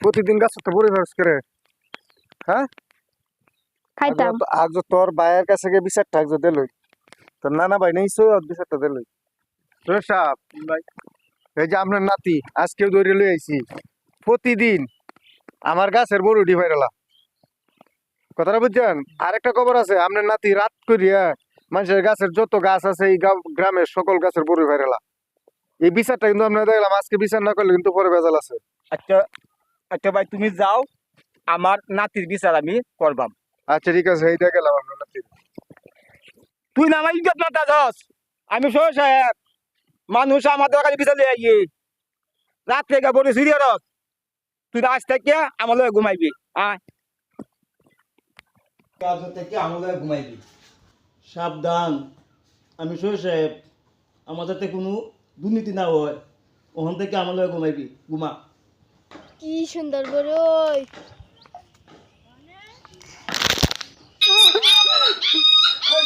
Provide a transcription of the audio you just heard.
প্রতিদিন গাছ তো বড় খরচ করে হ্যাঁ খাইতাম আজ তোর ভাইয়ের কাছে গিয়ে বিচারটা আজ দিলই তোর নানা ভাই নেই বিচারটা দিলই সাহেব ভাই এই যে আপনার নাতি আজকেও দৌড়ে লই আইছি প্রতিদিন আমার গাছের বড় উঠি ভাইরালা কথাটা বুঝছেন আরেকটা খবর আছে আপনার নাতি রাত করিয়া মানুষের গাছের যত গাছ আছে এই গ্রামের সকল গাছের বড় ভাইরালা এই বিচারটা কিন্তু আমরা দেখলাম আজকে বিচার না করলে কিন্তু পরে ভেজাল আছে। আচ্ছা আচ্ছা ভাই তুমি যাও, আমার নাতির বিচার আমি করবাম। আচ্ছা ঠিক আছে এইটা গেলাম আপনার নাতির। তুই না আমার ইজ্জত না দাস, আমি সহ সাহেব মানুষ আমাদের কাছে বিচার লিয়ে আইয়ে রাত থেকে বলে সিরিয়ার তুই আজ থেকে আমার লগে ঘুমাইবি। আয় আজ থেকে আমার লগে ঘুমাইবি। সাবধান, আমি সই সাহেব, আমার যাতে কোনো দুর্নীতি না হয়, ওখান থেকে আমার লগে ঘুমাইবি, ঘুমা। কি সুন্দর বড় ওই